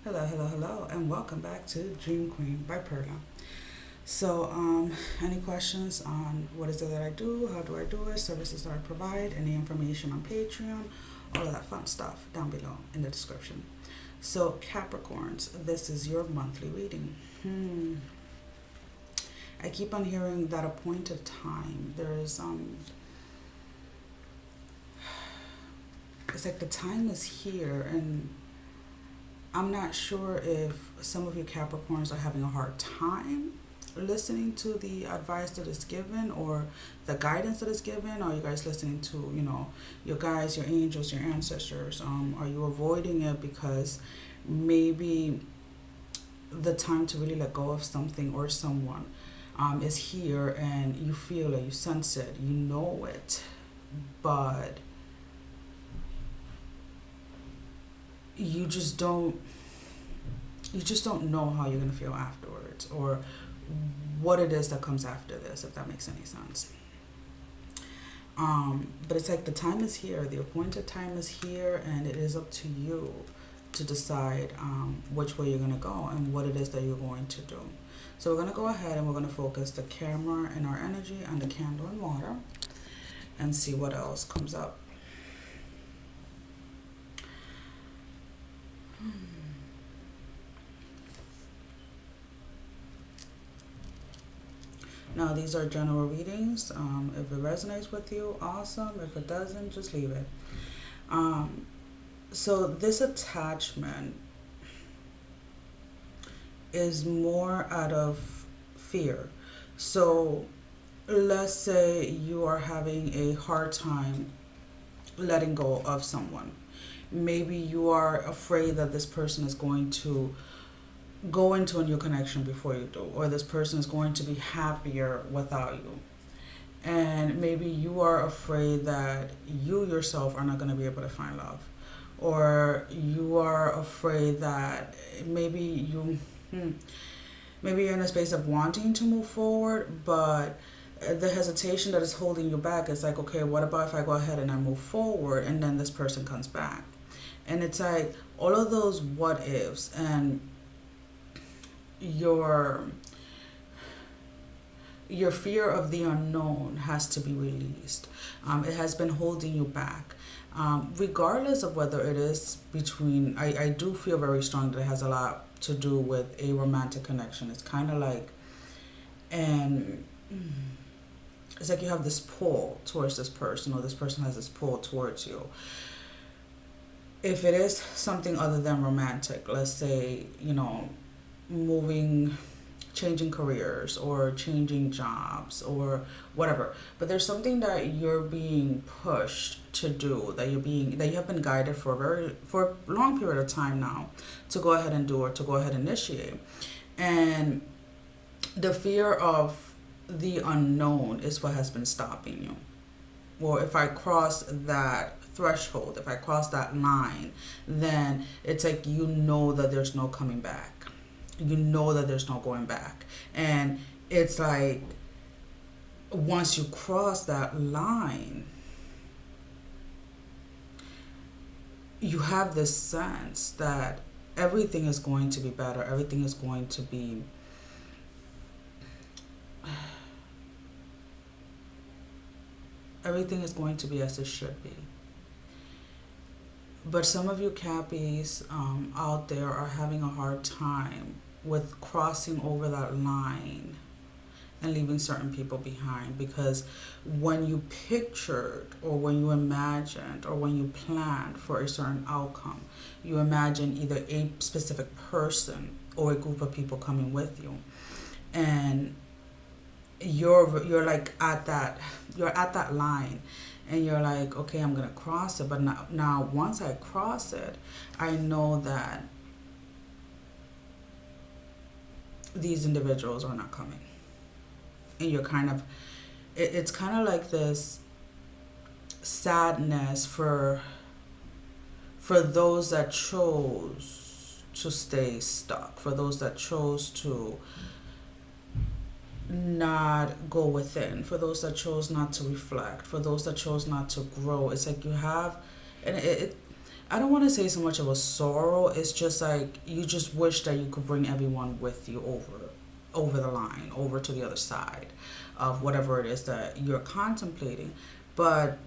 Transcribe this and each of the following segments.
Hello, hello, hello, and welcome back to Dream Queen by Perla. So, any questions on what is it that I do, how do I do it, services that I provide, any information on Patreon, all of that fun stuff down below in the description. So, Capricorns, this is your monthly reading. I keep on hearing that appointed time. It's like the time is here, and I'm not sure if some of you Capricorns are having a hard time listening to the advice that is given or the guidance that is given. Are you guys listening to, your guides, your angels, your ancestors? Are you avoiding it because maybe the time to really let go of something or someone is here, and you feel it, you sense it, you know it, but you just don't know how you're going to feel afterwards, or what it is that comes after this, if that makes any sense. But it's like the time is here, the appointed time is here, and it is up to you to decide which way you're going to go and what it is that you're going to do. So we're going to go ahead and we're going to focus the camera and our energy on the candle and water and see what else comes up. Now, these are general readings. If it resonates with you, awesome. If it doesn't, just leave it. So this attachment is more out of fear. So let's say you are having a hard time letting go of someone. Maybe you are afraid that this person is going to go into a new connection before you do, or this person is going to be happier without you. And maybe you are afraid that you yourself are not going to be able to find love, or you are afraid that maybe maybe you're in a space of wanting to move forward, but the hesitation that is holding you back is like, okay, what about if I go ahead and I move forward and then this person comes back? And it's like all of those what ifs, and your fear of the unknown has to be released. It has been holding you back. Regardless of whether it is between, I do feel very strong that it has a lot to do with a romantic connection. It's kind of like, and it's like you have this pull towards this person, or this person has this pull towards you. If it is something other than romantic, let's say, changing careers or changing jobs or whatever, but there's something that you're being pushed to do, that you have been guided for a long period of time now to go ahead and do, or to go ahead and initiate. And the fear of the unknown is what has been stopping you. Well, if I cross that threshold, if I cross that line, then it's like that there's no coming back. That there's no going back. And it's like once you cross that line, you have this sense that everything is going to be better. Everything is going to be as it should be. But some of you Cappies out there are having a hard time with crossing over that line and leaving certain people behind, because when you pictured, or when you imagined, or when you planned for a certain outcome, you imagine either a specific person or a group of people coming with you, and you're like at that line, and you're like, okay, I'm gonna cross it, but now once I cross it, I know that these individuals are not coming. And you're it's kind of like this sadness for those that chose to stay stuck, for those that chose to not go within, for those that chose not to reflect, for those that chose not to grow. It's like you have, and I don't want to say so much of a sorrow. It's just like you just wish that you could bring everyone with you over the line, over to the other side of whatever it is that you're contemplating. But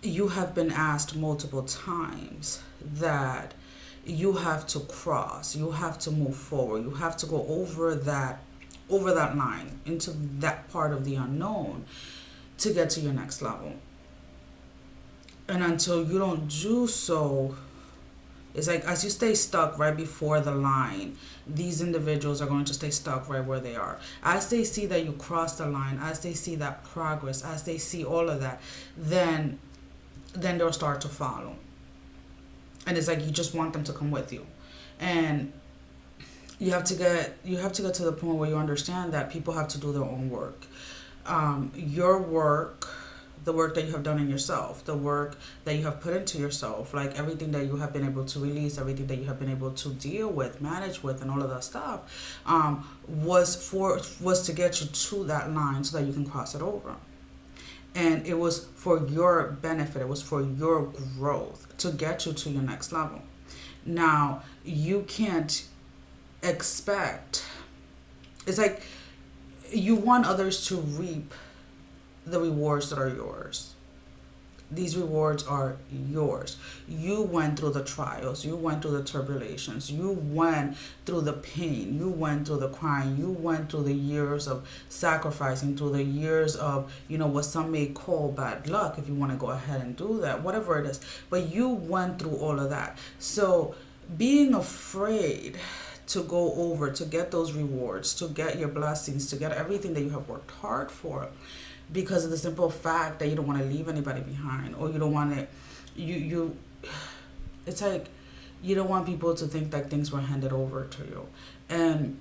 you have been asked multiple times that you have to cross, you have to move forward, you have to go over that line into that part of the unknown to get to your next level. And until you don't do so, it's like as you stay stuck right before the line, these individuals are going to stay stuck right where they are. As they see that you cross the line, as they see that progress, as they see all of that, then they'll start to follow. And it's like you just want them to come with you. And you have to get to the point where you understand that people have to do their own work. Your work, the work that you have done in yourself, the work that you have put into yourself, like everything that you have been able to release, everything that you have been able to deal with, manage with, and all of that stuff, was to get you to that line so that you can cross it over. And it was for your benefit, it was for your growth to get you to your next level. Now, you can't expect, it's like you want others to reap the rewards that are yours. These rewards are yours. You went through the trials, you went through the tribulations, you went through the pain, you went through the crying, you went through the years of sacrificing, through the years of, what some may call bad luck, if you want to go ahead and do that, whatever it is. But you went through all of that. So being afraid to go over, to get those rewards, to get your blessings, to get everything that you have worked hard for, because of the simple fact that you don't want to leave anybody behind, or you don't want to, it's like you don't want people to think that things were handed over to you. And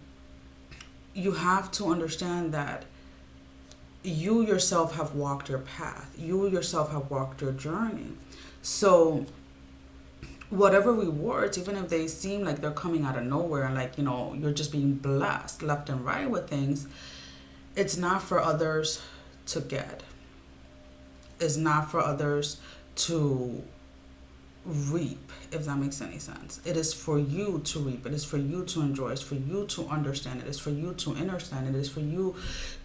you have to understand that you yourself have walked your path. You yourself have walked your journey. So whatever rewards, even if they seem like they're coming out of nowhere and like, you're just being blessed left and right with things, it's not for others to get. Is not for others to reap, if that makes any sense. It is for you to reap. It is for you to enjoy. It's for you to understand. It is for you to understand. It is for you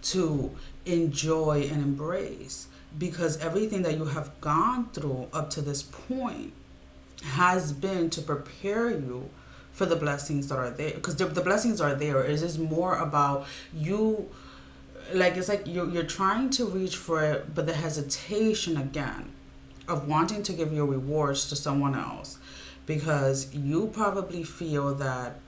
to enjoy and embrace, because everything that you have gone through up to this point has been to prepare you for the blessings that are there, because the blessings are there. It is more about you. Like, it's like you're trying to reach for it, but the hesitation again of wanting to give your rewards to someone else, because you probably feel that,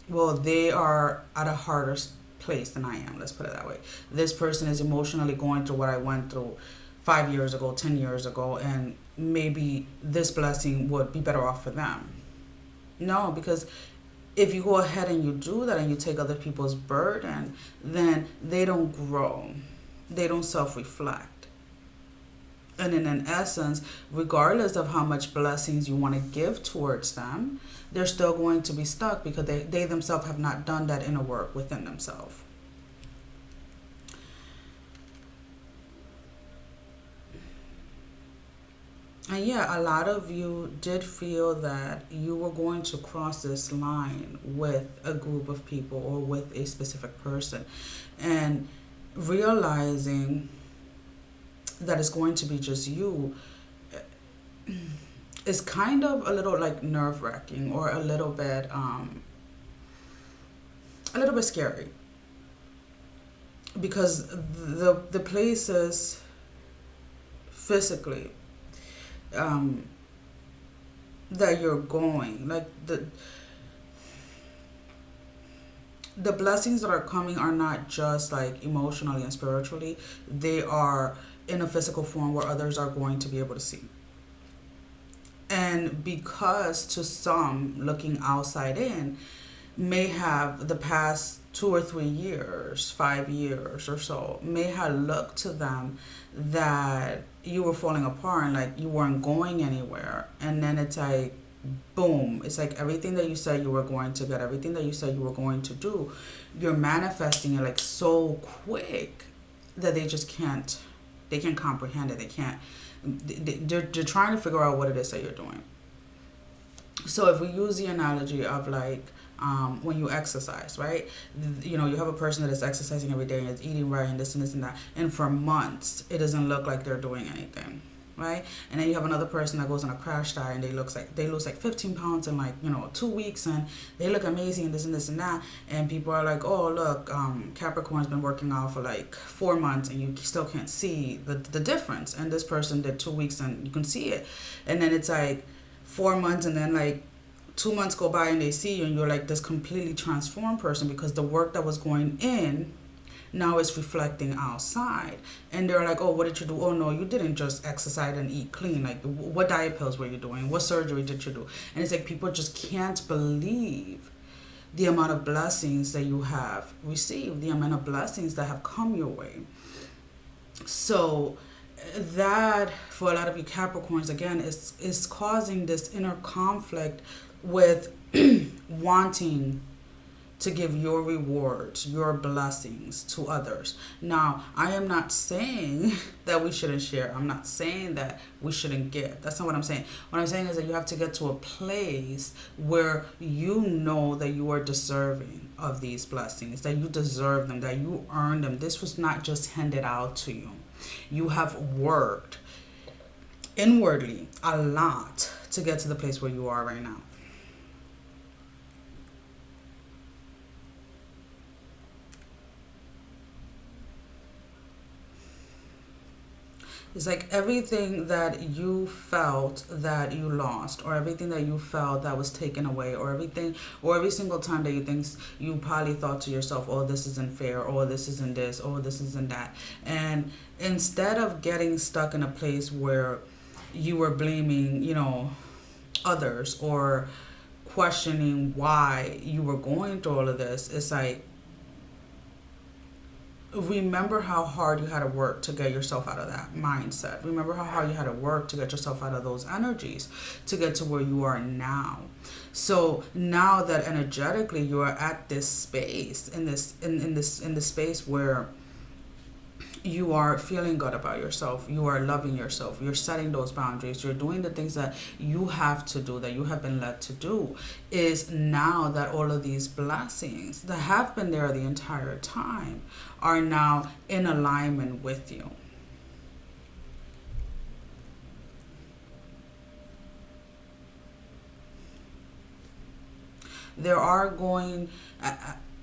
well, they are at a harder place than I am. Let's put it that way. This person is emotionally going through what I went through 5 years ago, 10 years ago, and maybe this blessing would be better off for them. No, because if you go ahead and you do that and you take other people's burden, then they don't grow. They don't self-reflect. And in an essence, regardless of how much blessings you want to give towards them, they're still going to be stuck because they themselves have not done that inner work within themselves. And yeah, a lot of you did feel that you were going to cross this line with a group of people or with a specific person. And realizing that it's going to be just you is kind of a little like nerve-wracking, or a little bit scary. Because the places physically that you're going, like the blessings that are coming are not just like emotionally and spiritually. They are in a physical form where others are going to be able to see. And because to some, looking outside in, may have the past 2 or 3 years, 5 years or so, may have looked to them that you were falling apart and like you weren't going anywhere. And then it's like, boom, it's like everything that you said you were going to get, everything that you said you were going to do, you're manifesting it like so quick that they can't comprehend it. they're trying to figure out what it is that you're doing. So if we use the analogy of like when you exercise, right? You know, you have a person that is exercising every day and is eating right and this and that, and for months it doesn't look like they're doing anything, right? And then you have another person that goes on a crash diet and they lose like 15 pounds in like, you know, 2 weeks, and they look amazing and this and that, and people are like, oh look, Capricorn's been working out for like 4 months and you still can't see the difference, and this person did 2 weeks and you can see it. And then it's like 4 months, and then like 2 months go by and they see you and you're like this completely transformed person, because the work that was going in now is reflecting outside. And they're like, oh, what did you do? Oh no, you didn't just exercise and eat clean. Like, what diet pills were you doing? What surgery did you do? And it's like people just can't believe the amount of blessings that you have received, the amount of blessings that have come your way. So that, for a lot of you Capricorns, again, is causing this inner conflict with wanting to give your rewards, your blessings to others. Now, I am not saying that we shouldn't share. I'm not saying that we shouldn't give. That's not what I'm saying. What I'm saying is that you have to get to a place where you know that you are deserving of these blessings, that you deserve them, that you earned them. This was not just handed out to you. You have worked inwardly a lot to get to the place where you are right now. It's like everything that you felt that you lost, or everything that you felt that was taken away, or everything, or every single time that you probably thought to yourself, oh, this isn't fair, or this isn't this, or this isn't that. And instead of getting stuck in a place where you were blaming, you know, others, or questioning why you were going through all of this, it's like, remember how hard you had to work to get yourself out of that mindset. Remember how hard you had to work to get yourself out of those energies to get to where you are now. So now that energetically you are at this space, in this space where you are feeling good about yourself, you are loving yourself, you're setting those boundaries, you're doing the things that you have to do, that you have been led to do, is now that all of these blessings that have been there the entire time are now in alignment with you. There are going,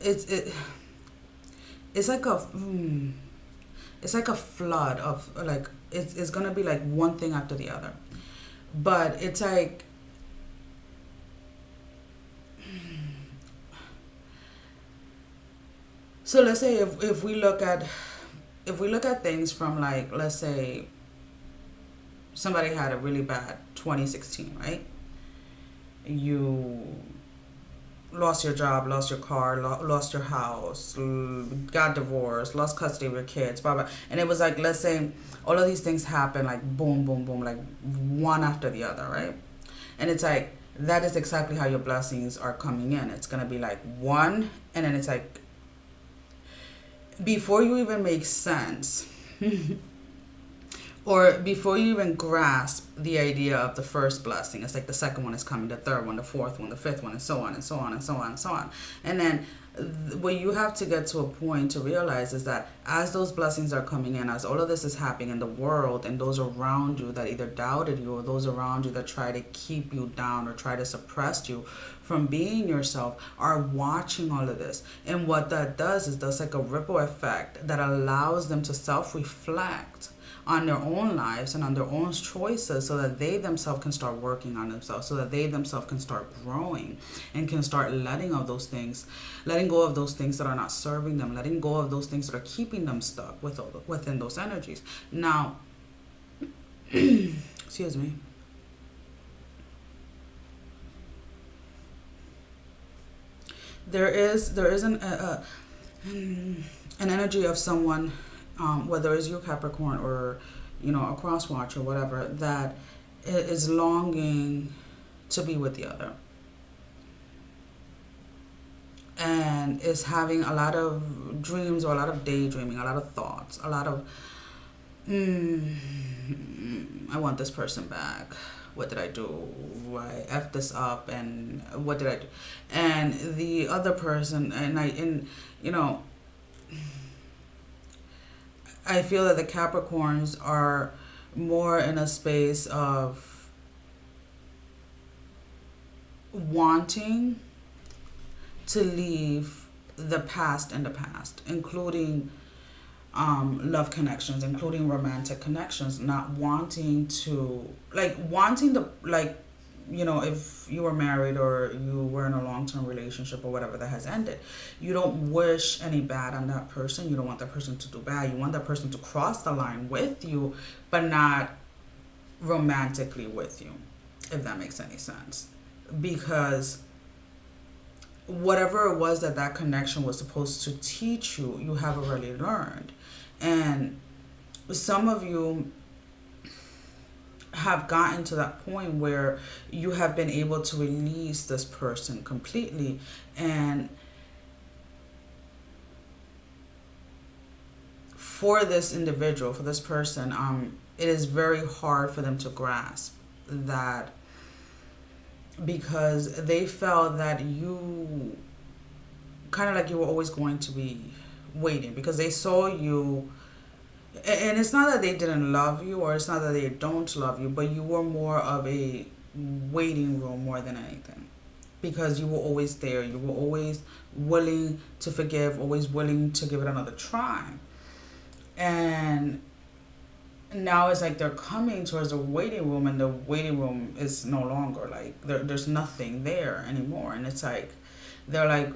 it's like a, it's like a flood of like, it's gonna be like one thing after the other, but it's like, so let's say if we look at things from like, let's say somebody had a really bad 2016, right? You lost your job, lost your car, lost your house, got divorced, lost custody of your kids, blah, blah. And it was like, let's say all of these things happen like boom, boom, boom, like one after the other, right? And it's like, that is exactly how your blessings are coming in. It's going to be like one, and then it's like, before you even make sense, or before you even grasp the idea of the first blessing, it's like the second one is coming, the third one, the fourth one, the fifth one, and so on and so on and so on and so on. And then what you have to get to a point to realize is that as those blessings are coming in, as all of this is happening in the world, and those around you that either doubted you, or those around you that try to keep you down or try to suppress you from being yourself, are watching all of this. And what that does is there's like a ripple effect that allows them to self-reflect on their own lives and on their own choices, so that they themselves can start working on themselves, so that they themselves can start growing and can start letting go of those things that are not serving them, letting go of those things that are keeping them stuck within those energies. Now, excuse me. There is an energy of someone, whether it's you Capricorn, or you know, a cross watch or whatever, that is longing to be with the other, and is having a lot of dreams, or a lot of daydreaming, a lot of thoughts, a lot of mm, I want this person back. What did I do? I effed this up, and what did I do? And the other person, you know, I feel that the Capricorns are more in a space of wanting to leave the past in the past, including love connections, including romantic connections, not wanting to, like, wanting to, like, if you were married or you were in a long-term relationship or whatever that has ended, you don't wish any bad on that person. You don't want that person to do bad. You want that person to cross the line with you, but not romantically with you, if that makes any sense. Because whatever it was that that connection was supposed to teach you, you have already learned. And some of you have gotten to that point where you have been able to release this person completely. And for this individual, for this person, it is very hard for them to grasp that, because they felt that you kind of like you were always going to be waiting, because they saw you. And it's not that they didn't love you, or it's not that they don't love you, but you were more of a waiting room more than anything, because you were always there. You were always willing to forgive, always willing to give it another try. And now it's like they're coming towards the waiting room, and the waiting room is no longer, like, there's nothing there anymore. And it's like, they're like,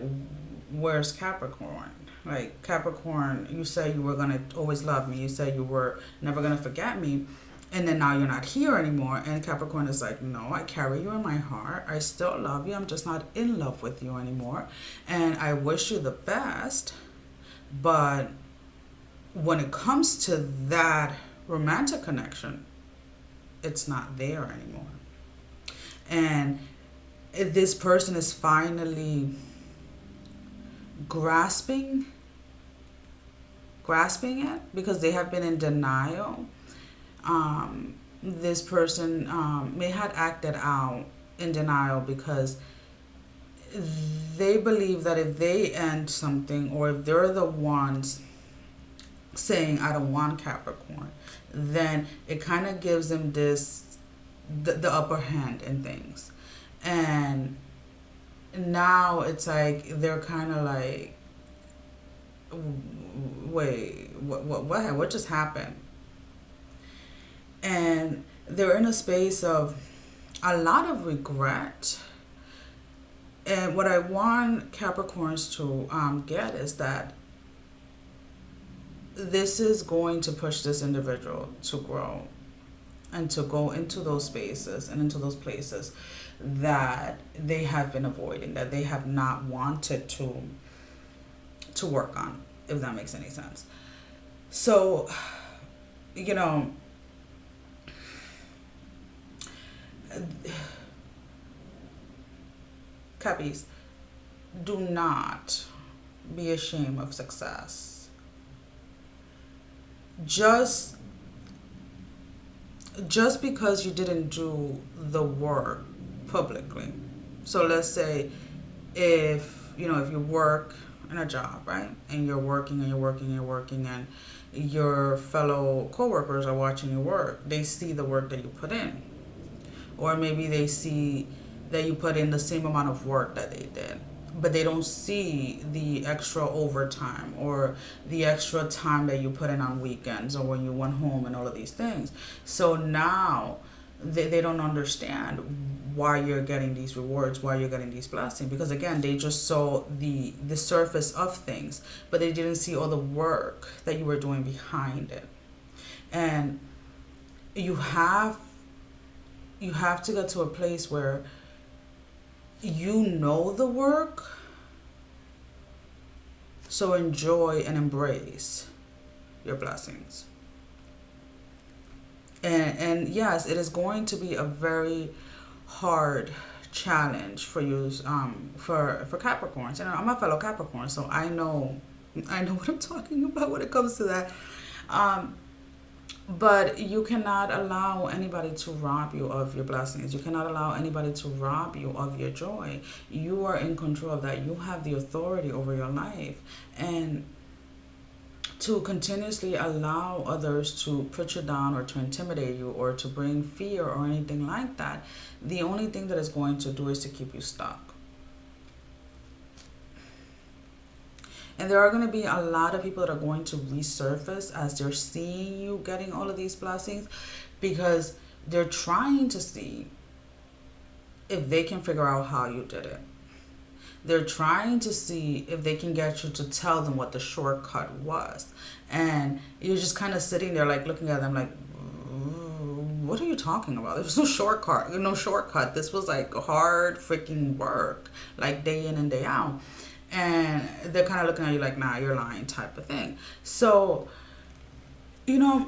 where's Capricorn? Like, Capricorn, you said you were going to always love me. You said you were never going to forget me. And then now you're not here anymore. And Capricorn is like, no, I carry you in my heart. I still love you. I'm just not in love with you anymore. And I wish you the best. But when it comes to that romantic connection, it's not there anymore. And this person is finally grasping it, because they have been in denial. This person may have acted out in denial because they believe that if they end something, or if they're the ones saying, I don't want Capricorn, then it kind of gives them the upper hand in things. And now it's like they're kind of like, wait, what just happened? And they're in a space of a lot of regret. And what I want Capricorns to get is that this is going to push this individual to grow and to go into those spaces and into those places that they have been avoiding, that they have not wanted to work on, if that makes any sense. So, Cappies, do not be ashamed of success. Just because you didn't do the work publicly. So let's say if you work in a job, right? And you're working and you're working and you're working, and your fellow coworkers are watching you work. They see the work that you put in. Or maybe they see that you put in the same amount of work that they did, but they don't see the extra overtime or the extra time that you put in on weekends or when you went home and all of these things. So now they don't understand why you're getting these rewards, why you're getting these blessings, because again, they just saw the surface of things, but they didn't see all the work that you were doing behind it. And you have to get to a place where you know the work, so enjoy and embrace your blessings. And yes, it is going to be a very hard challenge for you, for Capricorns. And I'm a fellow Capricorn, so I know what I'm talking about when it comes to that. But you cannot allow anybody to rob you of your blessings. You cannot allow anybody to rob you of your joy. You are in control of that. You have the authority over your life. And to continuously allow others to put you down or to intimidate you or to bring fear or anything like that, the only thing that is going to do is to keep you stuck. And there are going to be a lot of people that are going to resurface as they're seeing you getting all of these blessings, because they're trying to see if they can figure out how you did it. They're trying to see if they can get you to tell them what the shortcut was. And you're just kind of sitting there like looking at them like, what are you talking about? There's no shortcut. No shortcut. This was like hard freaking work, like day in and day out. And they're kind of looking at you like, nah, you're lying type of thing. So, you know,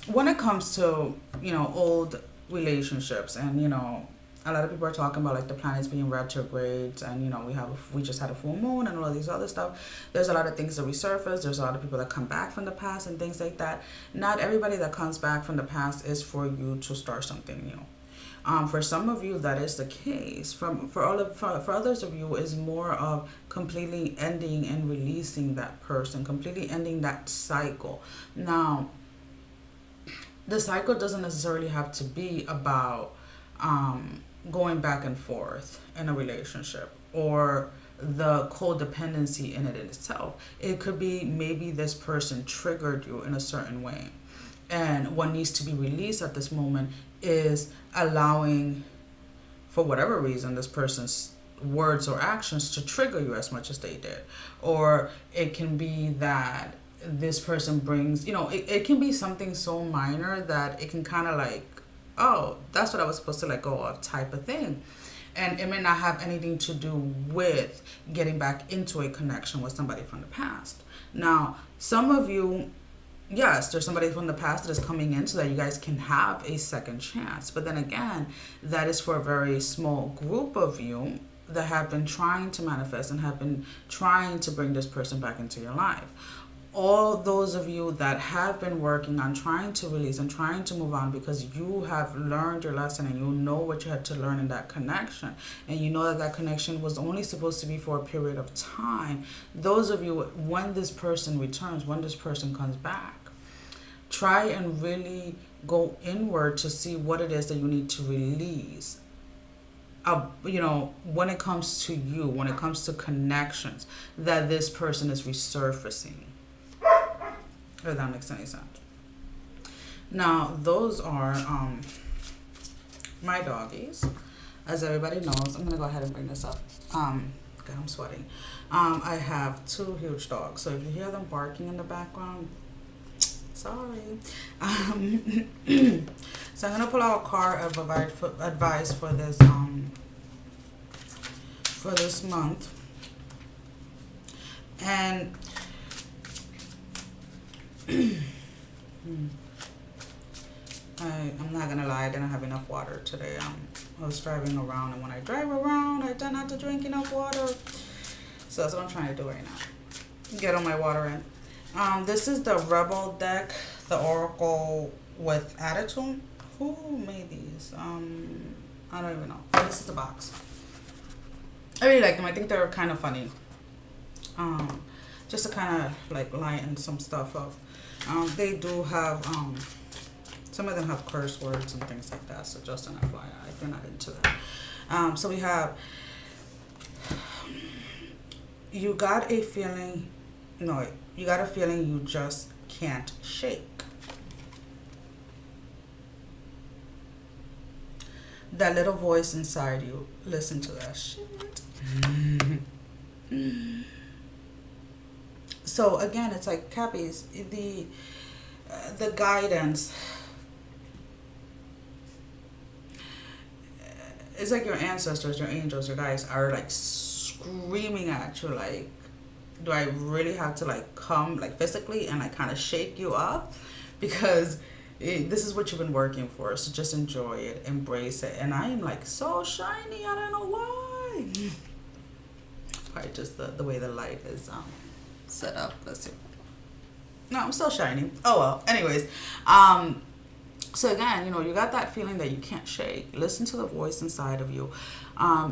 when it comes to, you know, old relationships, and, you know, a lot of people are talking about like the planets being retrograde, and, you know, we just had a full moon and all of these other stuff. There's a lot of things that resurface. There's a lot of people that come back from the past and things like that. Not everybody that comes back from the past is for you to start something new. For some of you, that is the case. For others of you, is more of completely ending and releasing that person, completely ending that cycle. Now, the cycle doesn't necessarily have to be about going back and forth in a relationship or the codependency in it itself. It could be maybe this person triggered you in a certain way. And what needs to be released at this moment is allowing, for whatever reason, this person's words or actions to trigger you as much as they did. Or it can be that this person brings, you know, it can be something so minor that it can kind of like, oh, that's what I was supposed to let go of type of thing. And it may not have anything to do with getting back into a connection with somebody from the past. Now, some of you, yes, there's somebody from the past that is coming in so that you guys can have a second chance. But then again, that is for a very small group of you that have been trying to manifest and have been trying to bring this person back into your life. All those of you that have been working on trying to release and trying to move on because you have learned your lesson and you know what you had to learn in that connection, and you know that that connection was only supposed to be for a period of time. Those of you, when this person returns, when this person comes back, try and really go inward to see what it is that you need to release. You know, when it comes to you, when it comes to connections, that this person is resurfacing. If that makes any sense. Now, those are my doggies. As everybody knows, I'm going to go ahead and bring this up. God, I'm sweating. I have two huge dogs. So if you hear them barking in the background, sorry. So I'm going to pull out a card of advice for this month. And I'm not gonna lie, I didn't have enough water today. I was driving around, and when I drive around, I tend not to drink enough water. So that's what I'm trying to do right now. Get all my water in. This is the Rebel deck, the Oracle with Attitude. Who made these? I don't even know. Oh, this is the box. I really like them. I think they're kind of funny. Just to kind of like lighten some stuff up. They do have, some of them have curse words and things like that, so just an FYI, if you're not into that. So we have, you got a feeling you just can't shake. That little voice inside you, listen to that shit. So again, it's like Cappies, the guidance. It's like your ancestors, your angels, your guides are like screaming at you, like, do I really have to like come like physically and like kind of shake you up? Because this is what you've been working for, so just enjoy it, embrace it. And I am like so shiny, I don't know why. Probably just the way the light is set up. Let's see. No, I'm still shiny. Oh well. Anyways, so again, you got that feeling that you can't shake. Listen to the voice inside of you.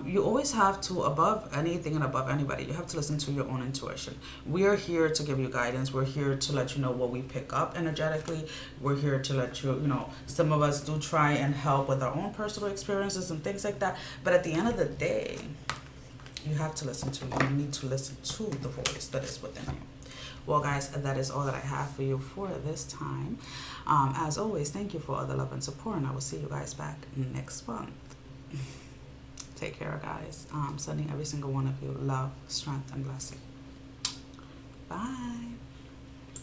You always have to, above anything and above anybody, you have to listen to your own intuition. We are here to give you guidance. We're here to let you know what we pick up energetically. We're here to let you, some of us do try and help with our own personal experiences and things like that. But at the end of the day, you have to listen to you. You need to listen to the voice that is within you. Well, guys, that is all that I have for you for this time. As always, thank you for all the love and support, and I will see you guys back next month. Take care, guys. Sending every single one of you love, strength, and blessing. Bye.